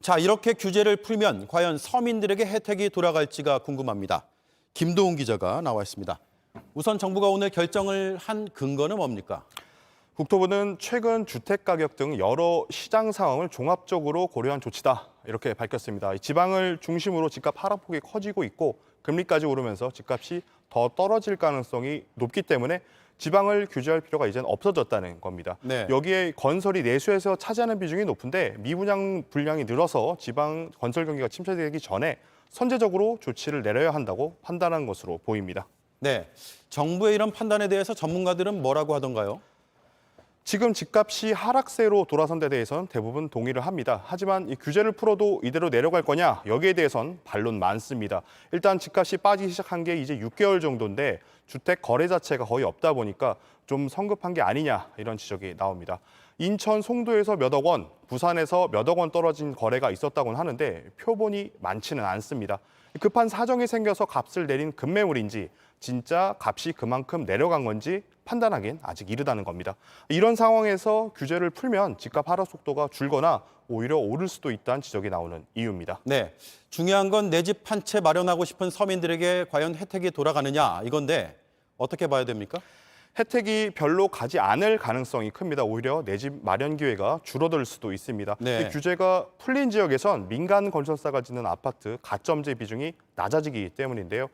자, 이렇게 규제를 풀면 과연 서민들에게 혜택이 돌아갈지가 궁금합니다. 김도훈 기자가 나와 있습니다. 우선 정부가 오늘 결정을 한 근거는 뭡니까? 국토부는 최근 주택가격 등 여러 시장 상황을 종합적으로 고려한 조치다, 이렇게 밝혔습니다. 지방을 중심으로 집값 하락폭이 커지고 있고 금리까지 오르면서 집값이 더 떨어질 가능성이 높기 때문에 지방을 규제할 필요가 이제는 없어졌다는 겁니다. 네. 여기에 건설이 내수에서 차지하는 비중이 높은데 미분양 분량이 늘어서 지방 건설 경기가 침체되기 전에 선제적으로 조치를 내려야 한다고 판단한 것으로 보입니다. 네, 정부의 이런 판단에 대해서 전문가들은 뭐라고 하던가요? 지금 집값이 하락세로 돌아선 데 대해서는 대부분 동의를 합니다. 하지만 이 규제를 풀어도 이대로 내려갈 거냐, 여기에 대해선 반론 많습니다. 일단 집값이 빠지기 시작한 게 이제 6개월 정도인데 주택 거래 자체가 거의 없다 보니까 좀 성급한 게 아니냐, 이런 지적이 나옵니다. 인천 송도에서 몇억 원, 부산에서 몇억 원 떨어진 거래가 있었다고는 하는데 표본이 많지는 않습니다. 급한 사정이 생겨서 값을 내린 급매물인지 진짜 값이 그만큼 내려간 건지 판단하기엔 아직 이르다는 겁니다. 이런 상황에서 규제를 풀면 집값 하락 속도가 줄거나 오히려 오를 수도 있다는 지적이 나오는 이유입니다. 네, 중요한 건 내 집 한 채 마련하고 싶은 서민들에게 과연 혜택이 돌아가느냐 이건데 어떻게 봐야 됩니까? 혜택이 별로 가지 않을 가능성이 큽니다. 오히려 내 집 마련 기회가 줄어들 수도 있습니다. 네. 이 규제가 풀린 지역에선 민간 건설사가 짓는 아파트 가점제 비중이 낮아지기 때문인데요.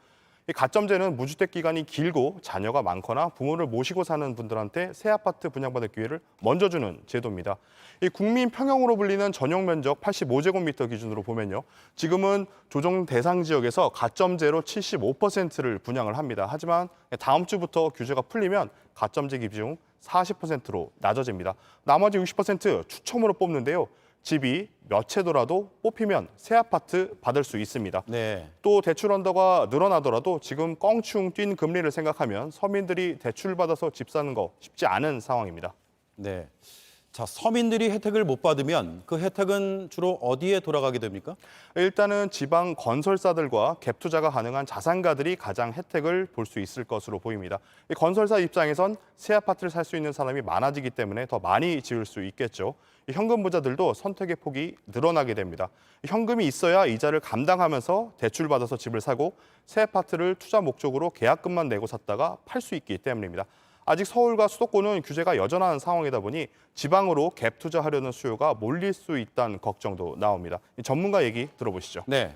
이 가점제는 무주택 기간이 길고 자녀가 많거나 부모를 모시고 사는 분들한테 새 아파트 분양받을 기회를 먼저 주는 제도입니다. 이 국민 평형으로 불리는 전용 면적 85제곱미터 기준으로 보면요. 지금은 조정 대상 지역에서 가점제로 75%를 분양을 합니다. 하지만 다음 주부터 규제가 풀리면 가점제 비중 40%로 낮아집니다. 나머지 60% 추첨으로 뽑는데요. 집이 몇 채더라도 뽑히면 새 아파트 받을 수 있습니다. 네. 또 대출 언더가 늘어나더라도 지금 껑충 뛴 금리를 생각하면 서민들이 대출 받아서 집 사는 거 쉽지 않은 상황입니다. 네. 자, 서민들이 혜택을 못 받으면 그 혜택은 주로 어디에 돌아가게 됩니까? 일단은 지방 건설사들과 갭 투자가 가능한 자산가들이 가장 혜택을 볼 수 있을 것으로 보입니다. 이 건설사 입장에선 새 아파트를 살 수 있는 사람이 많아지기 때문에 더 많이 지을 수 있겠죠. 이 현금 부자들도 선택의 폭이 늘어나게 됩니다. 현금이 있어야 이자를 감당하면서 대출받아서 집을 사고 새 아파트를 투자 목적으로 계약금만 내고 샀다가 팔 수 있기 때문입니다. 아직 서울과 수도권은 규제가 여전한 상황이다 보니 지방으로 갭 투자하려는 수요가 몰릴 수 있다는 걱정도 나옵니다. 전문가 얘기 들어보시죠. 네.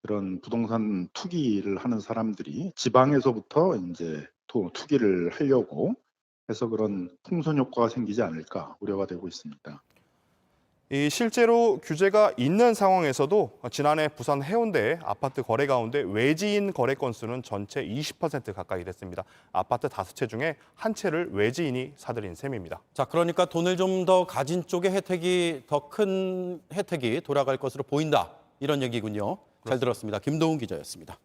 그런 부동산 투기를 하는 사람들이 지방에서부터 이제 투기를 하려고 해서 그런 풍선 효과가 생기지 않을까 우려가 되고 있습니다. 실제로 규제가 있는 상황에서도 지난해 부산 해운대 아파트 거래 가운데 외지인 거래 건수는 전체 20% 가까이 됐습니다. 아파트 5채 중에 한 채를 외지인이 사들인 셈입니다. 자, 그러니까 돈을 좀 더 가진 쪽의 혜택이 더 큰 혜택이 돌아갈 것으로 보인다. 이런 얘기군요. 잘 들었습니다. 김도훈 기자였습니다.